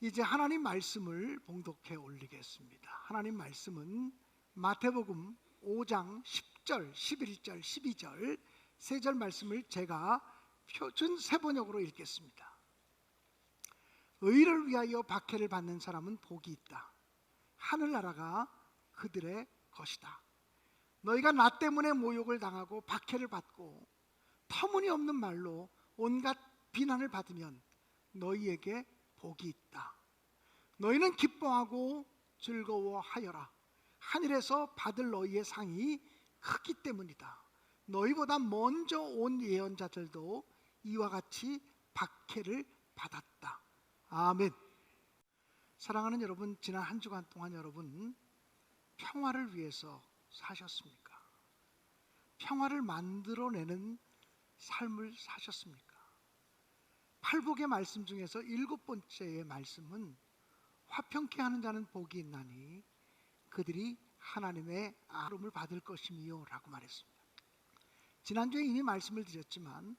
이제 하나님 말씀을 봉독해 올리겠습니다. 하나님 말씀은 마태복음 5장 10절, 11절, 12절 세 절 말씀을 제가 표준 세번역으로 읽겠습니다. 의를 위하여 박해를 받는 사람은 복이 있다. 하늘나라가 그들의 것이다. 너희가 나 때문에 모욕을 당하고 박해를 받고 터무니없는 말로 온갖 비난을 받으면 너희에게 복이 있다. 너희는 기뻐하고 즐거워하여라. 하늘에서 받을 너희의 상이 크기 때문이다. 너희보다 먼저 온 예언자들도 이와 같이 박해를 받았다. 아멘. 사랑하는 여러분, 지난 한 주간 동안 여러분 평화를 위해서 사셨습니까? 평화를 만들어내는 삶을 사셨습니까? 팔복의 말씀 중에서 7번째의 말씀은 화평케 하는 자는 복이 있나니 그들이 하나님의 아름을 받을 것이미요 라고 말했습니다. 지난주에 이미 말씀을 드렸지만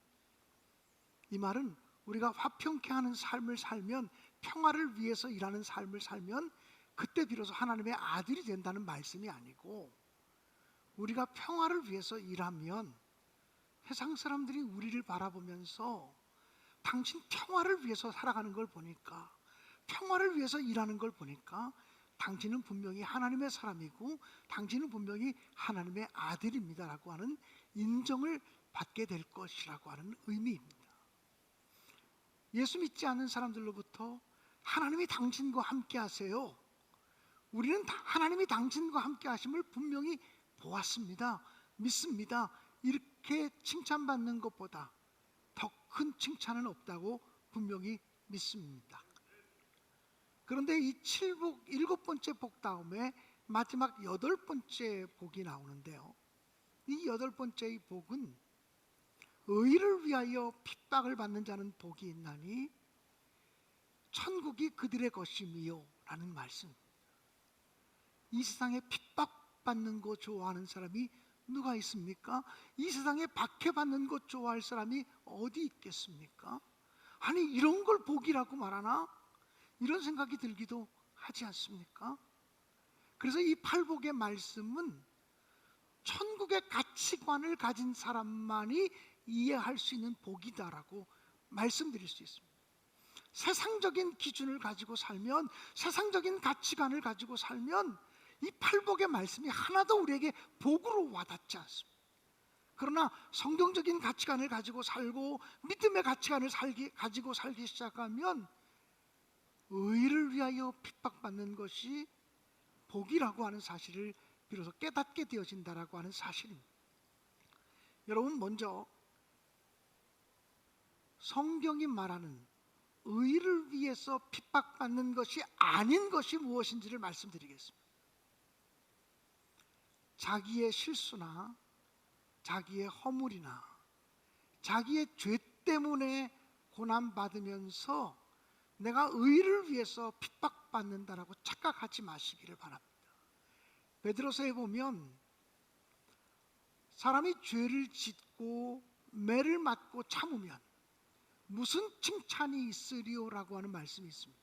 이 말은 우리가 화평케 하는 삶을 살면, 평화를 위해서 일하는 삶을 살면 그때 비로소 하나님의 아들이 된다는 말씀이 아니고, 우리가 평화를 위해서 일하면 세상 사람들이 우리를 바라보면서 당신 평화를 위해서 살아가는 걸 보니까, 평화를 위해서 일하는 걸 보니까 당신은 분명히 하나님의 사람이고 당신은 분명히 하나님의 아들입니다 라고 하는 인정을 받게 될 것이라고 하는 의미입니다. 예수 믿지 않는 사람들로부터 하나님이 당신과 함께 하세요, 우리는 하나님이 당신과 함께 하심을 분명히 보았습니다, 믿습니다, 이렇게 칭찬받는 것보다 더 큰 칭찬은 없다고 분명히 믿습니다. 그런데 이 7복, 7번째 복 다음에 마지막 8번째 복이 나오는데요, 이 8번째의 복은 의를 위하여 핍박을 받는 자는 복이 있나니 천국이 그들의 것이미요 라는 말씀. 이 세상에 핍박받는 거 좋아하는 사람이 누가 있습니까? 이 세상에 박해받는 것 좋아할 사람이 어디 있겠습니까? 아니, 이런 걸 복이라고 말하나? 이런 생각이 들기도 하지 않습니까? 그래서 이 팔복의 말씀은 천국의 가치관을 가진 사람만이 이해할 수 있는 복이다라고 말씀드릴 수 있습니다. 세상적인 기준을 가지고 살면, 세상적인 가치관을 가지고 살면 이 팔복의 말씀이 하나도 우리에게 복으로 와닿지 않습니다. 그러나 성경적인 가치관을 가지고 살고 믿음의 가치관을 가지고 살기 시작하면 의를 위하여 핍박받는 것이 복이라고 하는 사실을 비로소 깨닫게 되어진다라고 하는 사실입니다. 여러분, 먼저 성경이 말하는 의를 위해서 핍박받는 것이 아닌 것이 무엇인지를 말씀드리겠습니다. 자기의 실수나 자기의 허물이나 자기의 죄 때문에 고난받으면서 내가 의를 위해서 핍박받는다라고 착각하지 마시기를 바랍니다. 베드로서에 보면 사람이 죄를 짓고 매를 맞고 참으면 무슨 칭찬이 있으리오라고 하는 말씀이 있습니다.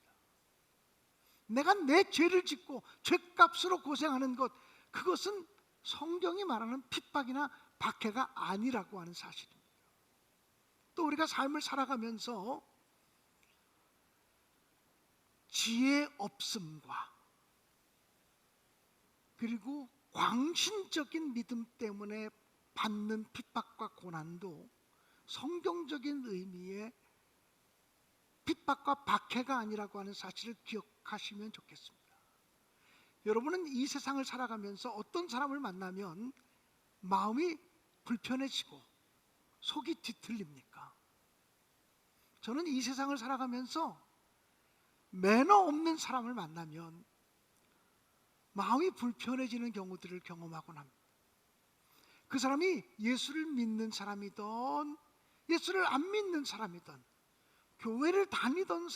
내가 내 죄를 짓고 죄값으로 고생하는 것, 그것은 성경이 말하는 핍박이나 박해가 아니라고 하는 사실입니다. 또 우리가 삶을 살아가면서 지혜 없음과 그리고 광신적인 믿음 때문에 받는 핍박과 고난도 성경적인 의미의 핍박과 박해가 아니라고 하는 사실을 기억하시면 좋겠습니다. 여러분은 이 세상을 살아가면서 어떤 사람을 만나면 마음이 불편해지고 속이 뒤틀립니까? 저는 이 세상을 살아가면서 매너 없는 사람을 만나면 마음이 불편해지는 경우들을 경험하곤 합니다. 그 사람이 예수를 믿는 사람이든 예수를 안 믿는 사람이든, 교회를 다니는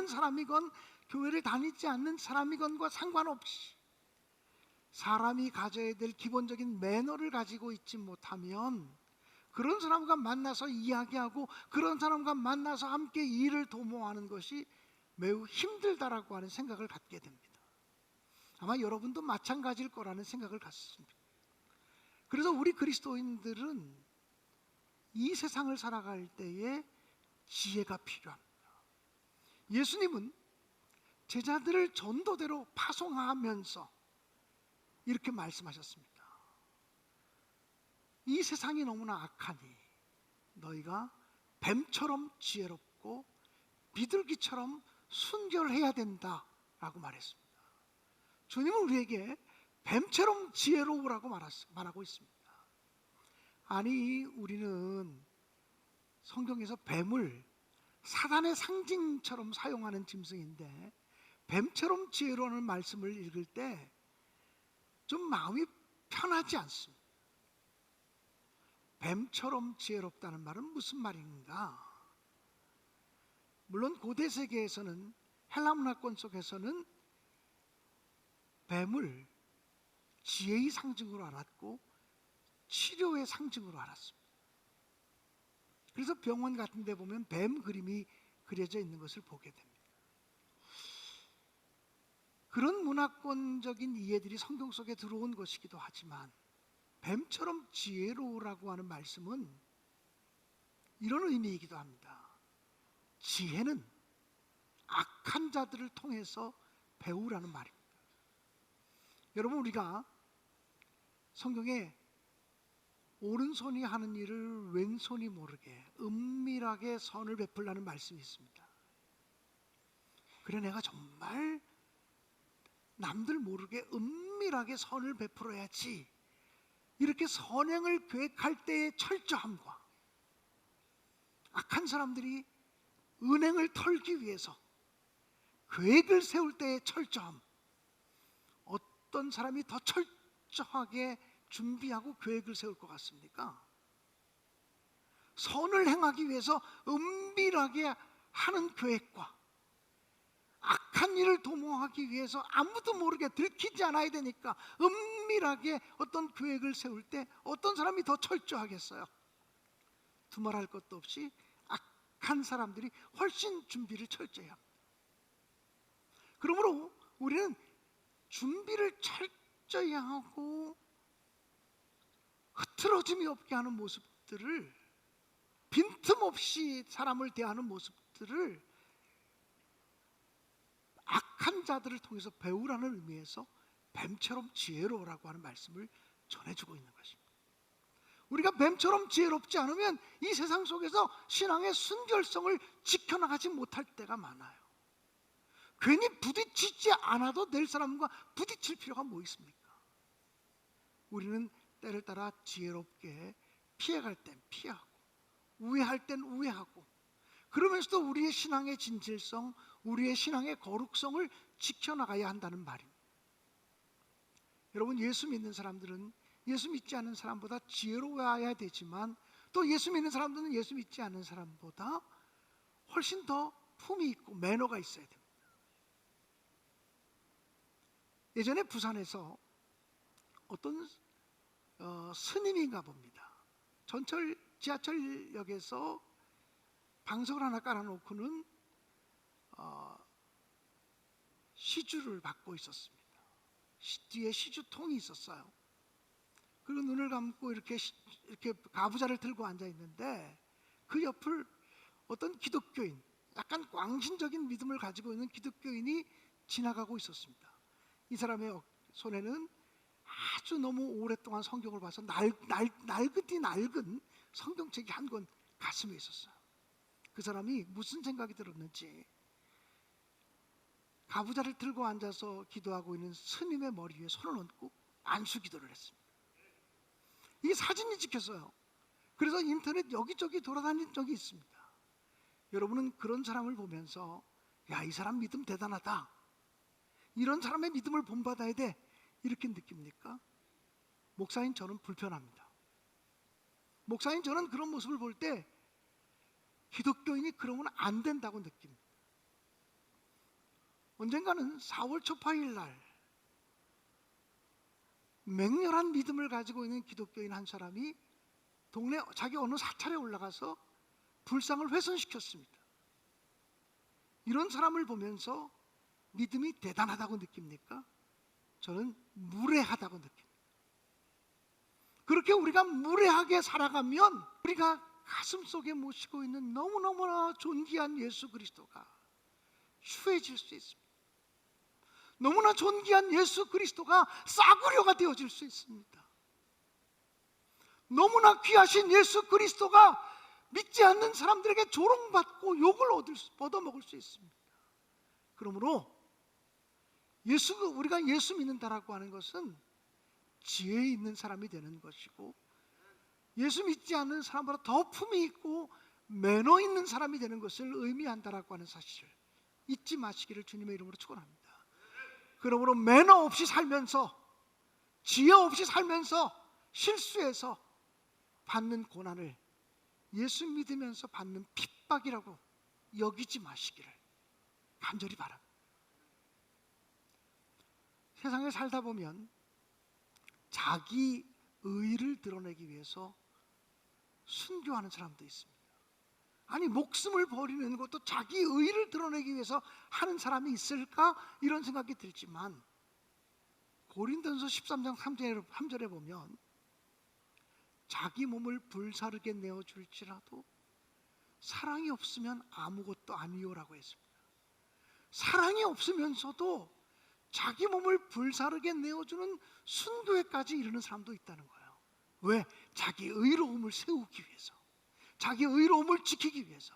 사람이건 교회를 다니지 않는 사람이건과 상관없이 사람이 가져야 될 기본적인 매너를 가지고 있지 못하면 그런 사람과 만나서 이야기하고 그런 사람과 만나서 함께 일을 도모하는 것이 매우 힘들다라고 하는 생각을 갖게 됩니다. 아마 여러분도 마찬가지일 거라는 생각을 갖습니다. 그래서 우리 그리스도인들은 이 세상을 살아갈 때에 지혜가 필요합니다. 예수님은 제자들을 전도대로 파송하면서 이렇게 말씀하셨습니다. 이 세상이 너무나 악하니 너희가 뱀처럼 지혜롭고 비둘기처럼 순결해야 된다라고 말했습니다. 주님은 우리에게 뱀처럼 지혜로우라고 말하고 있습니다. 아니, 우리는 성경에서 뱀을 사단의 상징처럼 사용하는 짐승인데 뱀처럼 지혜로운 말씀을 읽을 때 좀 마음이 편하지 않습니다. 뱀처럼 지혜롭다는 말은 무슨 말인가? 물론 고대 세계에서는, 헬라 문화권 속에서는 뱀을 지혜의 상징으로 알았고 치료의 상징으로 알았습니다. 그래서 병원 같은 데 보면 뱀 그림이 그려져 있는 것을 보게 됩니다. 그런 문화권적인 이해들이 성경 속에 들어온 것이기도 하지만 뱀처럼 지혜로우라고 하는 말씀은 이런 의미이기도 합니다. 지혜는 악한 자들을 통해서 배우라는 말입니다. 여러분, 우리가 성경에 오른손이 하는 일을 왼손이 모르게 은밀하게 선을 베풀라는 말씀이 있습니다. 그래, 내가 정말 남들 모르게 은밀하게 선을 베풀어야지, 이렇게 선행을 계획할 때의 철저함과 악한 사람들이 은행을 털기 위해서 계획을 세울 때의 철저함, 어떤 사람이 더 철저하게 준비하고 계획을 세울 것 같습니까? 선을 행하기 위해서 은밀하게 하는 계획과 악한 일을 도모하기 위해서 아무도 모르게 들키지 않아야 되니까 은밀하게 어떤 계획을 세울 때 어떤 사람이 더 철저하겠어요? 두말할 것도 없이 악한 사람들이 훨씬 준비를 철저히 합니다. 그러므로 우리는 준비를 철저히 하고 흐트러짐이 없게 하는 모습들을, 빈틈없이 사람을 대하는 모습들을 악한 자들을 통해서 배우라는 의미에서 뱀처럼 지혜로우라고 하는 말씀을 전해주고 있는 것입니다. 우리가 뱀처럼 지혜롭지 않으면 이 세상 속에서 신앙의 순결성을 지켜나가지 못할 때가 많아요. 괜히 부딪히지 않아도 될 사람과 부딪힐 필요가 뭐 있습니까? 우리는 때를 따라 지혜롭게 피해갈 땐 피하고 우회할 땐 우회하고, 그러면서도 우리의 신앙의 진실성, 우리의 신앙의 거룩성을 지켜나가야 한다는 말입니다. 여러분, 예수 믿는 사람들은 예수 믿지 않는 사람보다 지혜로워야 되지만 또 예수 믿는 사람들은 예수 믿지 않는 사람보다 훨씬 더 품이 있고 매너가 있어야 됩니다. 예전에 부산에서 어떤 스님인가 봅니다. 지하철역에서 방석을 하나 깔아놓고는 시주를 받고 있었습니다. 뒤에 시주통이 있었어요. 그리고 눈을 감고 이렇게 가부좌를 들고 앉아 있는데 그 옆을 어떤 기독교인, 약간 광신적인 믿음을 가지고 있는 기독교인이 지나가고 있었습니다. 이 사람의 손에는 아주 너무 오랫동안 성경을 봐서 낡은 성경책이 한 권 가슴에 있었어요. 그 사람이 무슨 생각이 들었는지 가부좌를 들고 앉아서 기도하고 있는 스님의 머리 위에 손을 얹고 안수 기도를 했습니다. 이 사진이 찍혔어요. 그래서 인터넷 여기저기 돌아다닌 적이 있습니다. 여러분은 그런 사람을 보면서 야, 이 사람 믿음 대단하다, 이런 사람의 믿음을 본받아야 돼, 이렇게 느낍니까? 목사인 저는 불편합니다. 목사인 저는 그런 모습을 볼 때 기독교인이 그러면 안 된다고 느낍니다. 언젠가는 4월 초파일 날 맹렬한 믿음을 가지고 있는 기독교인 한 사람이 동네 자기 어느 사찰에 올라가서 불상을 훼손시켰습니다. 이런 사람을 보면서 믿음이 대단하다고 느낍니까? 저는 무례하다고 느낍니다. 그렇게 우리가 무례하게 살아가면 우리가 가슴속에 모시고 있는 너무너무나 존귀한 예수 그리스도가 추해질 수 있습니다. 너무나 존귀한 예수 그리스도가 싸구려가 되어질 수 있습니다. 너무나 귀하신 예수 그리스도가 믿지 않는 사람들에게 조롱받고 욕을 얻어먹을 수 있습니다. 그러므로 우리가 예수 믿는다라고 하는 것은 지혜 있는 사람이 되는 것이고, 예수 믿지 않는 사람보다 더 품이 있고 매너 있는 사람이 되는 것을 의미한다라고 하는 사실을 잊지 마시기를 주님의 이름으로 축원합니다. 그러므로 매너 없이 살면서, 지혜 없이 살면서 실수해서 받는 고난을 예수 믿으면서 받는 핍박이라고 여기지 마시기를 간절히 바랍니다. 세상에 살다 보면 자기 의를 드러내기 위해서 순교하는 사람도 있습니다. 아니, 목숨을 버리는 것도 자기 의를 드러내기 위해서 하는 사람이 있을까? 이런 생각이 들지만 고린도전서 13장 3절에 보면 자기 몸을 불사르게 내어줄지라도 사랑이 없으면 아무것도 아니요라고 했습니다. 사랑이 없으면서도 자기 몸을 불사르게 내어주는 순교에까지 이르는 사람도 있다는 거예요. 왜? 자기 의로움을 세우기 위해서, 자기 의로움을 지키기 위해서.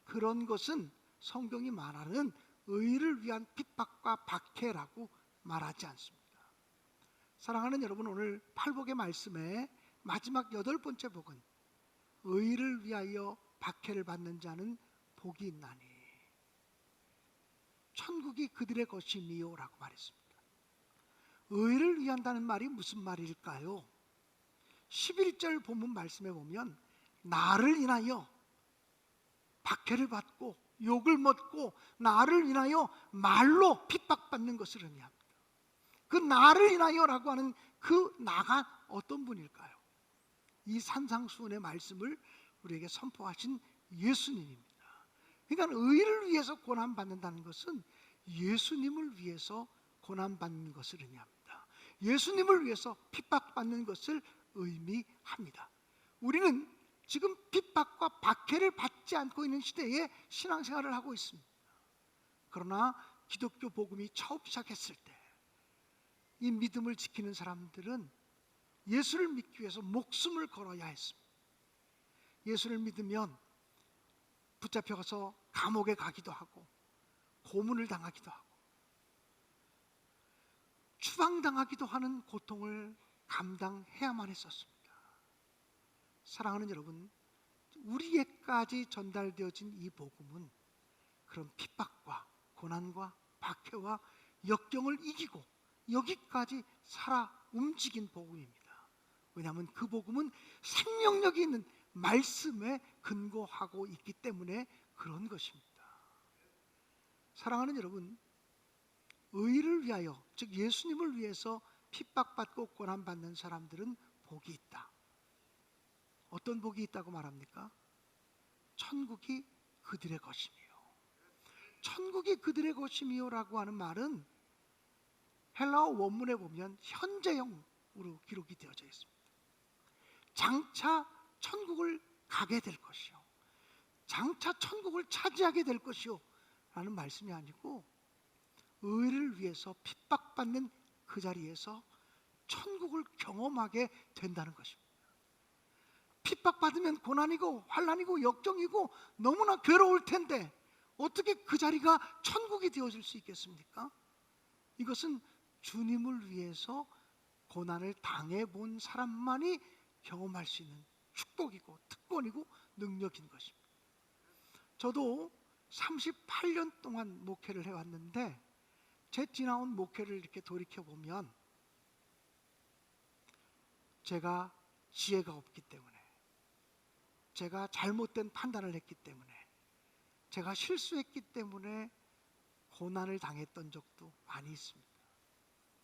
그런 것은 성경이 말하는 의를 위한 핍박과 박해라고 말하지 않습니다. 사랑하는 여러분, 오늘 팔복의 말씀의 마지막 8번째 복은 의를 위하여 박해를 받는 자는 복이 있나니 천국이 그들의 것이니요 라고 말했습니다. 의를 위한다는 말이 무슨 말일까요? 11절 본문 말씀에 보면 나를 인하여 박해를 받고 욕을 먹고 나를 인하여 말로 핍박받는 것을 의미합니다. 그 나를 인하여라고 하는 그 나가 어떤 분일까요? 이 산상수훈의 말씀을 우리에게 선포하신 예수님입니다. 그러니까 의를 위해서 고난받는다는 것은 예수님을 위해서 고난받는 것을 의미합니다. 예수님을 위해서 핍박받는 것을 의미합니다. 우리는 지금 핍박과 박해를 받지 않고 있는 시대에 신앙생활을 하고 있습니다. 그러나 기독교 복음이 처음 시작했을 때 이 믿음을 지키는 사람들은 예수를 믿기 위해서 목숨을 걸어야 했습니다. 예수를 믿으면 붙잡혀가서 감옥에 가기도 하고 고문을 당하기도 하고 추방당하기도 하는 고통을 감당해야만 했었습니다. 사랑하는 여러분, 우리에까지 전달되어진 이 복음은 그런 핍박과 고난과 박해와 역경을 이기고 여기까지 살아 움직인 복음입니다. 왜냐하면 그 복음은 생명력이 있는 말씀에 근거하고 있기 때문에 그런 것입니다. 사랑하는 여러분, 의를 위하여, 즉 예수님을 위해서 핍박받고 고난받는 사람들은 복이 있다. 어떤 복이 있다고 말합니까? 천국이 그들의 것이며. 천국이 그들의 것이며라고 하는 말은 헬라어 원문에 보면 현재형으로 기록이 되어져 있습니다. 장차 천국을 가게 될 것이요, 장차 천국을 차지하게 될 것이요 라는 말씀이 아니고 의를 위해서 핍박받는 그 자리에서 천국을 경험하게 된다는 것입니다. 핍박받으면 고난이고 환난이고 역경이고 너무나 괴로울 텐데 어떻게 그 자리가 천국이 되어질 수 있겠습니까? 이것은 주님을 위해서 고난을 당해본 사람만이 경험할 수 있는 축복이고 특권이고 능력인 것입니다. 저도 38년 동안 목회를 해왔는데 제 지나온 목회를 이렇게 돌이켜보면 제가 지혜가 없기 때문에, 제가 잘못된 판단을 했기 때문에, 제가 실수했기 때문에 고난을 당했던 적도 많이 있습니다.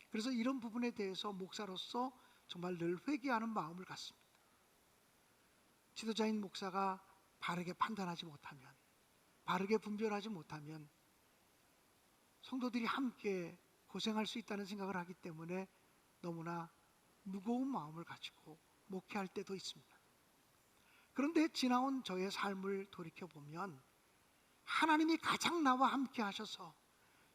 그래서 이런 부분에 대해서 목사로서 정말 늘 회개하는 마음을 갖습니다. 지도자인 목사가 바르게 판단하지 못하면 바르게 분별하지 못하면 성도들이 함께 고생할 수 있다는 생각을 하기 때문에 너무나 무거운 마음을 가지고 목회할 때도 있습니다. 그런데 지나온 저의 삶을 돌이켜보면 하나님이 가장 나와 함께 하셔서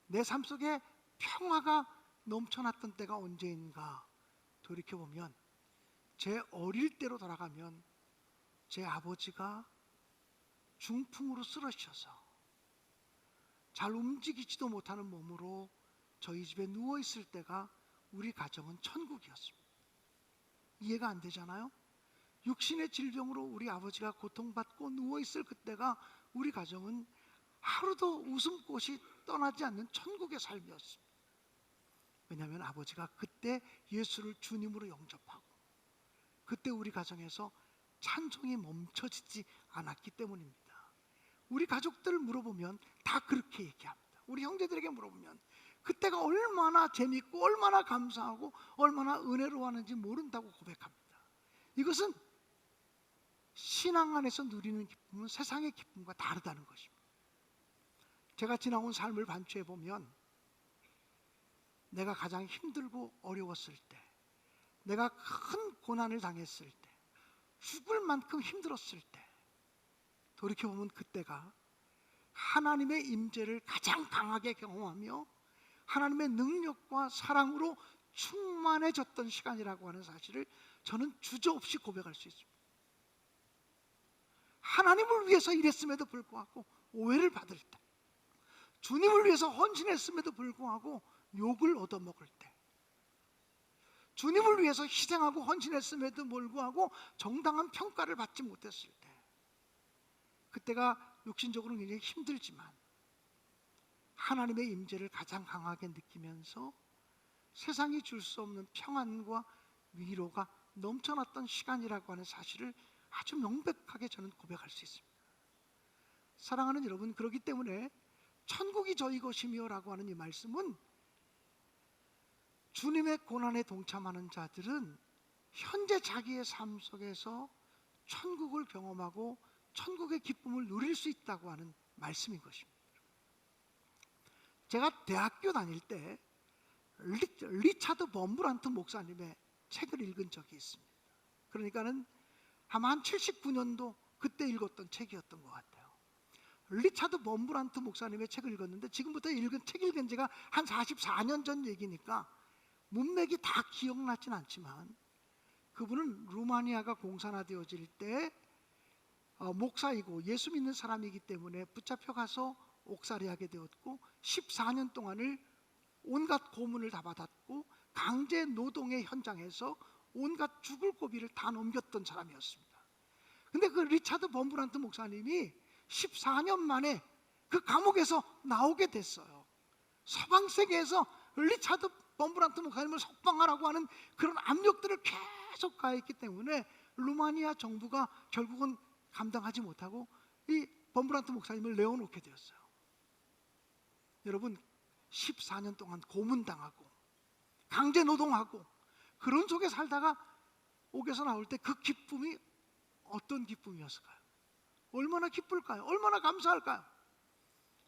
내 삶 속에 평화가 넘쳐났던 때가 언제인가 돌이켜보면 제 어릴 때로 돌아가면 제 아버지가 중풍으로 쓰러지셔서 잘 움직이지도 못하는 몸으로 저희 집에 누워있을 때가 우리 가정은 천국이었습니다. 이해가 안 되잖아요? 육신의 질병으로 우리 아버지가 고통받고 누워있을 그때가 우리 가정은 하루도 웃음꽃이 떠나지 않는 천국의 삶이었습니다. 왜냐하면 아버지가 그때 예수를 주님으로 영접하고 그때 우리 가정에서 찬송이 멈춰지지 않았기 때문입니다. 우리 가족들을 물어보면 다 그렇게 얘기합니다. 우리 형제들에게 물어보면 그때가 얼마나 재밌고 얼마나 감사하고 얼마나 은혜로웠는지 모른다고 고백합니다. 이것은 신앙 안에서 누리는 기쁨은 세상의 기쁨과 다르다는 것입니다. 제가 지나온 삶을 반추해 보면 내가 가장 힘들고 어려웠을 때, 내가 큰 고난을 당했을 때, 죽을 만큼 힘들었을 때 돌이켜보면 그때가 하나님의 임재를 가장 강하게 경험하며 하나님의 능력과 사랑으로 충만해졌던 시간이라고 하는 사실을 저는 주저없이 고백할 수 있습니다. 하나님을 위해서 일했음에도 불구하고 오해를 받을 때, 주님을 위해서 헌신했음에도 불구하고 욕을 얻어먹을 때, 주님을 위해서 희생하고 헌신했음에도 불구하고 정당한 평가를 받지 못했을 때, 그때가 육신적으로는 굉장히 힘들지만 하나님의 임재를 가장 강하게 느끼면서 세상이 줄 수 없는 평안과 위로가 넘쳐났던 시간이라고 하는 사실을 아주 명백하게 저는 고백할 수 있습니다. 사랑하는 여러분, 그렇기 때문에 천국이 저희 것이며 라고 하는 이 말씀은 주님의 고난에 동참하는 자들은 현재 자기의 삶 속에서 천국을 경험하고 천국의 기쁨을 누릴 수 있다고 하는 말씀인 것입니다. 제가 대학교 다닐 때 리차드 범브란트 목사님의 책을 읽은 적이 있습니다. 그러니까는 아마 한 79년도 그때 읽었던 책이었던 것 같아요. 리차드 범브란트 목사님의 책을 읽었는데 지금부터 책 읽은 지가 한 44년 전 얘기니까 문맥이 다 기억나진 않지만 그분은 루마니아가 공산화되어질 때 목사이고 예수 믿는 사람이기 때문에 붙잡혀 가서 옥살이하게 되었고 14년 동안을 온갖 고문을 다 받았고 강제 노동의 현장에서 온갖 죽을 고비를 다 넘겼던 사람이었습니다. 근데 그 리차드 범브란트 목사님이 14년 만에 그 감옥에서 나오게 됐어요. 서방 세계에서 리차드 범브란트 목사님을 석방하라고 하는 그런 압력들을 계속 가했기 때문에 루마니아 정부가 결국은 감당하지 못하고 이 범브란트 목사님을 내어놓게 되었어요. 여러분, 14년 동안 고문당하고 강제 노동하고 그런 속에 살다가 옥에서 나올 때 그 기쁨이 어떤 기쁨이었을까요? 얼마나 기쁠까요? 얼마나 감사할까요?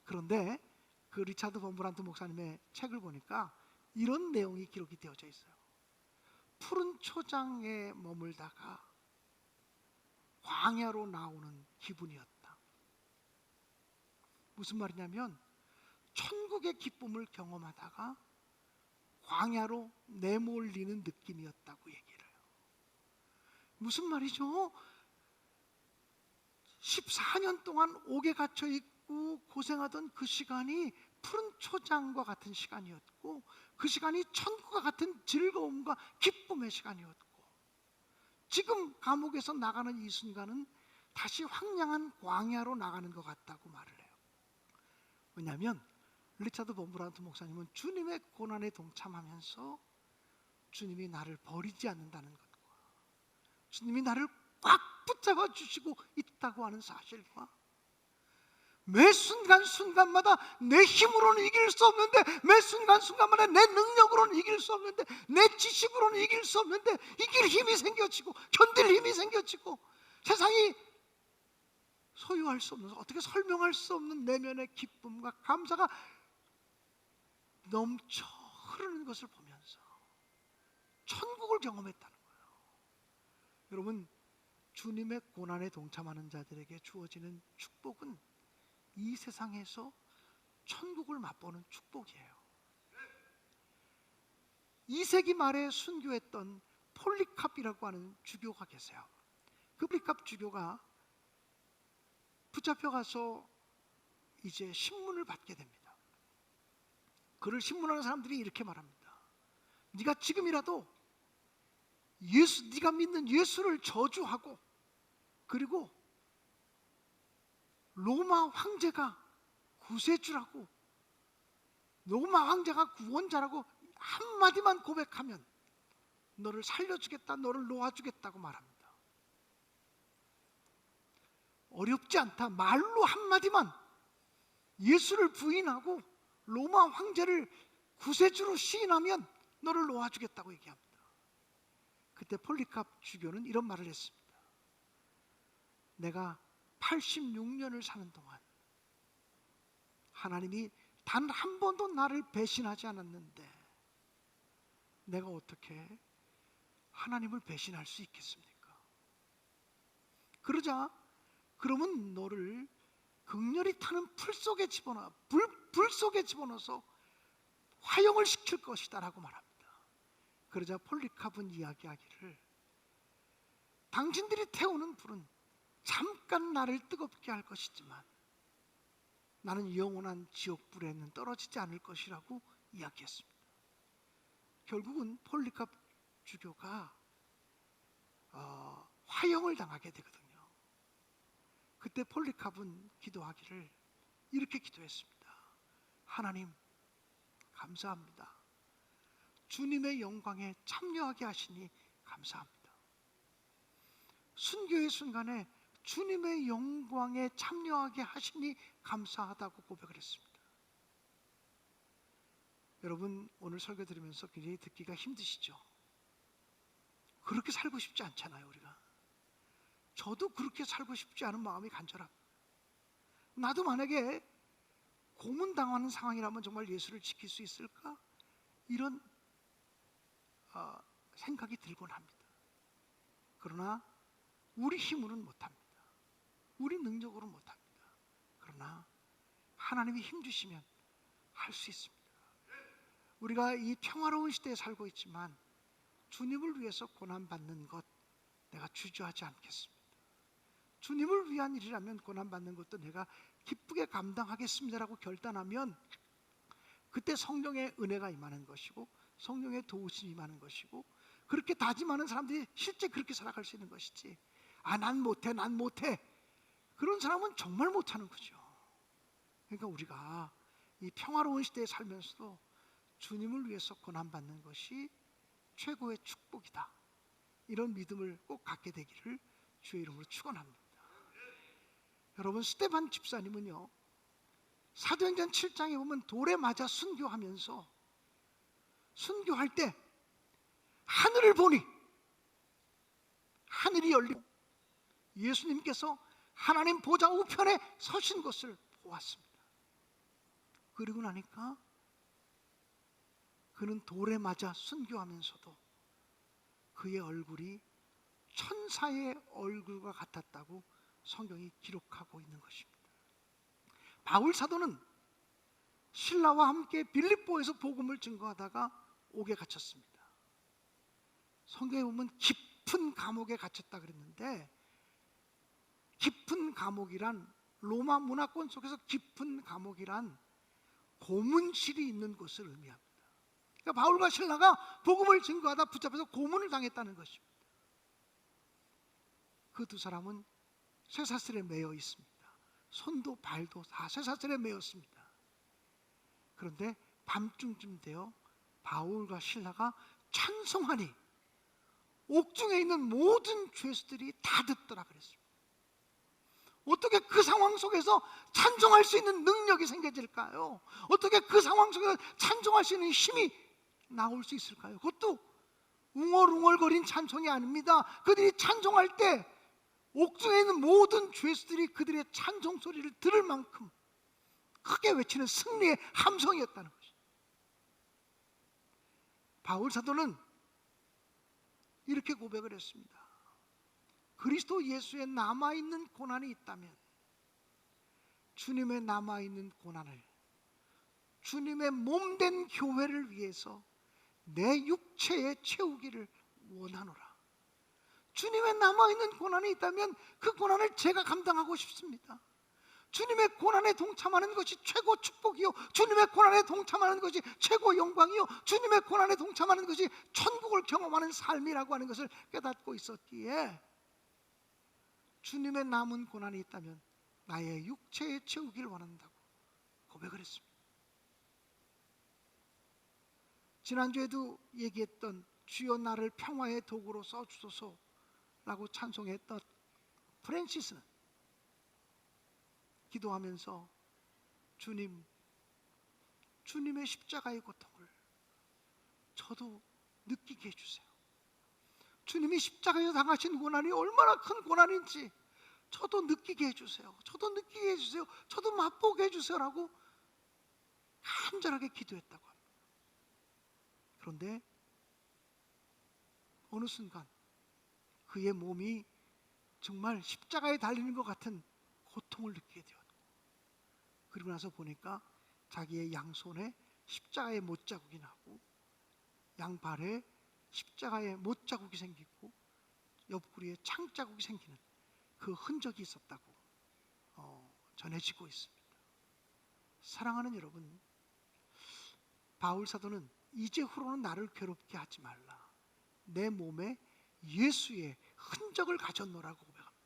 그런데 그 리차드 범브란트 목사님의 책을 보니까 이런 내용이 기록이 되어져 있어요. 푸른 초장에 머물다가 광야로 나오는 기분이었다. 무슨 말이냐면 천국의 기쁨을 경험하다가 광야로 내몰리는 느낌이었다고 얘기를 해요. 무슨 말이죠? 14년 동안 옥에 갇혀 있고 고생하던 그 시간이 푸른 초장과 같은 시간이었고 그 시간이 천국과 같은 즐거움과 기쁨의 시간이었고 지금 감옥에서 나가는 이 순간은 다시 황량한 광야로 나가는 것 같다고 말을 해요. 왜냐하면 리차드 범브란트 목사님은 주님의 고난에 동참하면서 주님이 나를 버리지 않는다는 것과 주님이 나를 꽉 붙잡아 주시고 있다고 하는 사실과 매 순간순간마다 내 힘으로는 이길 수 없는데 매 순간순간마다 내 능력으로는 이길 수 없는데 내 지식으로는 이길 수 없는데 이길 힘이 생겨지고 견딜 힘이 생겨지고 세상이 소유할 수 없는, 어떻게 설명할 수 없는 내면의 기쁨과 감사가 넘쳐 흐르는 것을 보면서 천국을 경험했다는 거예요. 여러분, 주님의 고난에 동참하는 자들에게 주어지는 축복은 이 세상에서 천국을 맛보는 축복이에요. 2세기 말에 순교했던 폴리캅이라고 하는 주교가 계세요. 그 폴리캅 주교가 붙잡혀가서 이제 신문을 받게 됩니다. 그를 신문하는 사람들이 이렇게 말합니다. 네가 지금이라도 네가 믿는 예수를 저주하고, 그리고 로마 황제가 구세주라고, 로마 황제가 구원자라고 한마디만 고백하면 너를 살려주겠다, 너를 놓아주겠다고 말합니다. 어렵지 않다. 말로 한마디만 예수를 부인하고 로마 황제를 구세주로 시인하면 너를 놓아주겠다고 얘기합니다. 그때 폴리캅 주교는 이런 말을 했습니다. 내가 86년을 사는 동안 하나님이 단 한 번도 나를 배신하지 않았는데 내가 어떻게 하나님을 배신할 수 있겠습니까? 그러자, 그러면 너를 극렬히 타는 불 속에 집어넣어서 화형을 시킬 것이다 라고 말합니다. 그러자 폴리캅은 이야기하기를, 당신들이 태우는 불은 잠깐 나를 뜨겁게 할 것이지만 나는 영원한 지옥불에는 떨어지지 않을 것이라고 이야기했습니다. 결국은 폴리캅 주교가 화형을 당하게 되거든요. 그때 폴리캅은 기도하기를 이렇게 기도했습니다. 하나님, 감사합니다. 주님의 영광에 참여하게 하시니 감사합니다. 순교의 순간에 주님의 영광에 참여하게 하시니 감사하다고 고백을 했습니다. 여러분, 오늘 설교 들으면서 굉장히 듣기가 힘드시죠? 그렇게 살고 싶지 않잖아요, 우리가. 저도 그렇게 살고 싶지 않은 마음이 간절합니다. 나도 만약에 고문당하는 상황이라면 정말 예수를 지킬 수 있을까? 이런 생각이 들곤 합니다. 그러나 우리 힘으로는 못합니다. 우리 능력으로는 못합니다. 그러나 하나님이 힘 주시면 할 수 있습니다. 우리가 이 평화로운 시대에 살고 있지만 주님을 위해서 고난받는 것, 내가 주저하지 않겠습니다. 주님을 위한 일이라면 고난받는 것도 내가 기쁘게 감당하겠습니다라고 결단하면 그때 성령의 은혜가 임하는 것이고 성령의 도우심이 임하는 것이고, 그렇게 다짐하는 사람들이 실제 그렇게 살아갈 수 있는 것이지, 난 못해, 난 못해, 그런 사람은 정말 못하는 거죠. 그러니까 우리가 이 평화로운 시대에 살면서도 주님을 위해서 고난받는 것이 최고의 축복이다, 이런 믿음을 꼭 갖게 되기를 주의 이름으로 축원합니다. 여러분, 스데반 집사님은요, 사도행전 7장에 보면 돌에 맞아 순교하면서, 순교할 때 하늘을 보니 하늘이 열리고 예수님께서 하나님 보좌 우편에 서신 것을 보았습니다. 그리고 나니까 그는 돌에 맞아 순교하면서도 그의 얼굴이 천사의 얼굴과 같았다고 성경이 기록하고 있는 것입니다. 바울 사도는 신라와 함께 빌립보에서 복음을 증거하다가 옥에 갇혔습니다. 성경에 보면 깊은 감옥에 갇혔다 그랬는데, 깊은 감옥이란, 로마 문화권 속에서 깊은 감옥이란 고문실이 있는 곳을 의미합니다. 그러니까 바울과 신라가 복음을 증거하다 붙잡혀서 고문을 당했다는 것입니다. 그 두 사람은 쇠사슬에 매여 있습니다. 손도 발도 다 쇠사슬에 매였습니다. 그런데 밤중쯤 되어 바울과 신라가 찬송하니 옥중에 있는 모든 죄수들이 다 듣더라 그랬습니다. 어떻게 그 상황 속에서 찬송할 수 있는 능력이 생겨질까요? 어떻게 그 상황 속에서 찬송할 수 있는 힘이 나올 수 있을까요? 그것도 웅얼웅얼거린 찬송이 아닙니다. 그들이 찬송할 때 옥중에 있는 모든 죄수들이 그들의 찬송 소리를 들을 만큼 크게 외치는 승리의 함성이었다는 것이죠. 바울 사도는 이렇게 고백을 했습니다. 그리스도 예수에 남아있는 고난이 있다면 주님의 남아있는 고난을 주님의 몸된 교회를 위해서 내 육체에 채우기를 원하노라. 주님의 남아있는 고난이 있다면 그 고난을 제가 감당하고 싶습니다. 주님의 고난에 동참하는 것이 최고 축복이요, 주님의 고난에 동참하는 것이 최고 영광이요, 주님의 고난에 동참하는 것이 천국을 경험하는 삶이라고 하는 것을 깨닫고 있었기에 주님의 남은 고난이 있다면 나의 육체에 채우기를 원한다고 고백을 했습니다. 지난주에도 얘기했던 주여 나를 평화의 도구로 써주소서라고 찬송했던 프랜시스는 기도하면서 주님의 십자가의 고통을 저도 느끼게 해주세요. 주님이 십자가에 당하신 고난이 얼마나 큰 고난인지 저도 느끼게 해주세요. 저도 느끼게 해주세요. 저도 맛보게 해주세요라고 간절하게 기도했다고 합니다. 그런데 어느 순간 그의 몸이 정말 십자가에 달리는 것 같은 고통을 느끼게 되었고, 그리고 나서 보니까 자기의 양손에 십자가의 못자국이 나고 양발에 십자가의 못자국이 생기고 옆구리에 창자국이 생기는 그 흔적이 있었다고 전해지고 있습니다. 사랑하는 여러분, 바울 사도는 이제후로는 나를 괴롭게 하지 말라, 내 몸에 예수의 흔적을 가졌노라고 고백합니다.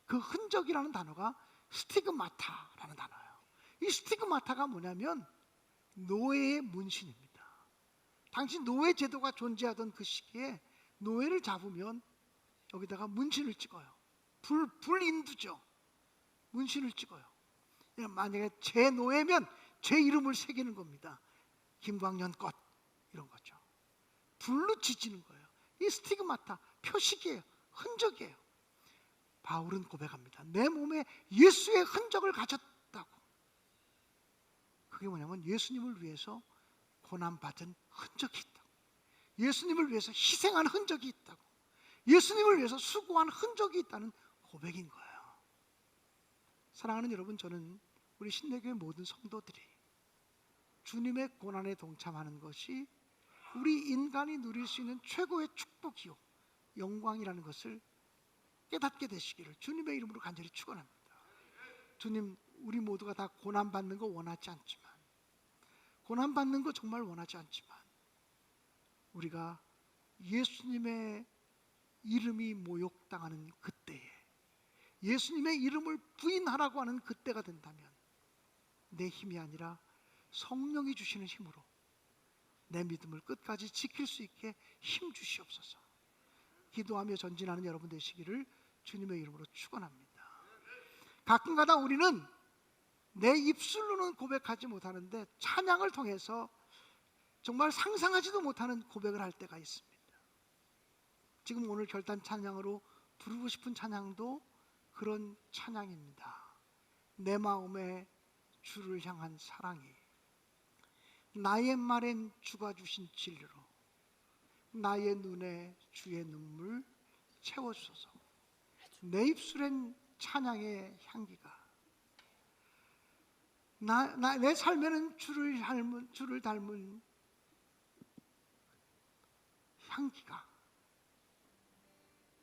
그 흔적이라는 단어가 스티그마타라는 단어예요. 이 스티그마타가 뭐냐면 노예의 문신입니다. 당시 노예 제도가 존재하던 그 시기에 노예를 잡으면 여기다가 문신을 찍어요. 불인두죠. 문신을 찍어요. 만약에 제 노예면 제 이름을 새기는 겁니다. 김광년 것 이런 거죠. 불로 지지는 거예요. 이 스티그마타, 표식이에요. 흔적이에요. 바울은 고백합니다. 내 몸에 예수의 흔적을 가졌다고. 그게 뭐냐면 예수님을 위해서 고난받은 흔적이 있다고, 예수님을 위해서 희생한 흔적이 있다고, 예수님을 위해서 수고한 흔적이 있다는 고백인 거예요. 사랑하는 여러분, 저는 우리 신내교회 모든 성도들이 주님의 고난에 동참하는 것이 우리 인간이 누릴 수 있는 최고의 축복이요 영광이라는 것을 깨닫게 되시기를 주님의 이름으로 간절히 축원합니다. 주님, 우리 모두가 다 고난받는 거 원하지 않지만, 고난받는 거 정말 원하지 않지만, 우리가 예수님의 이름이 모욕당하는 그때에 예수님의 이름을 부인하라고 하는 그때가 된다면 내 힘이 아니라 성령이 주시는 힘으로 내 믿음을 끝까지 지킬 수 있게 힘 주시옵소서. 기도하며 전진하는 여러분 되시기를 주님의 이름으로 축원합니다. 가끔가다 우리는 내 입술로는 고백하지 못하는데 찬양을 통해서 정말 상상하지도 못하는 고백을 할 때가 있습니다. 지금 오늘 결단 찬양으로 부르고 싶은 찬양도 그런 찬양입니다. 내 마음에 주를 향한 사랑이 나의 말엔 주가 주신 진리로 나의 눈에 주의 눈물 채워주소서. 내 입술엔 찬양의 향기가, 내 삶에는 주를 닮은 향기가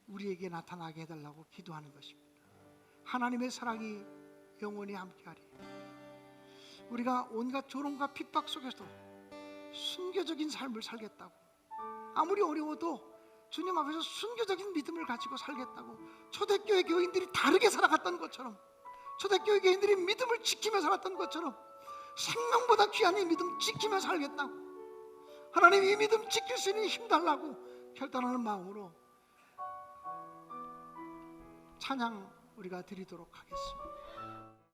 우리에게 나타나게 해달라고 기도하는 것입니다. 하나님의 사랑이 영원히 함께하리. 우리가 온갖 조롱과 핍박 속에서도 순교적인 삶을 살겠다고, 아무리 어려워도 주님 앞에서 순교적인 믿음을 가지고 살겠다고, 초대교회 교인들이 다르게 살아갔던 것처럼, 초대교회 교인들이 믿음을 지키며 살았던 것처럼 생명보다 귀한 이 믿음 지키며 살겠다고, 하나님 이 믿음 지킬 수 있는 힘 달라고 결단하는 마음으로 찬양 우리가 드리도록 하겠습니다.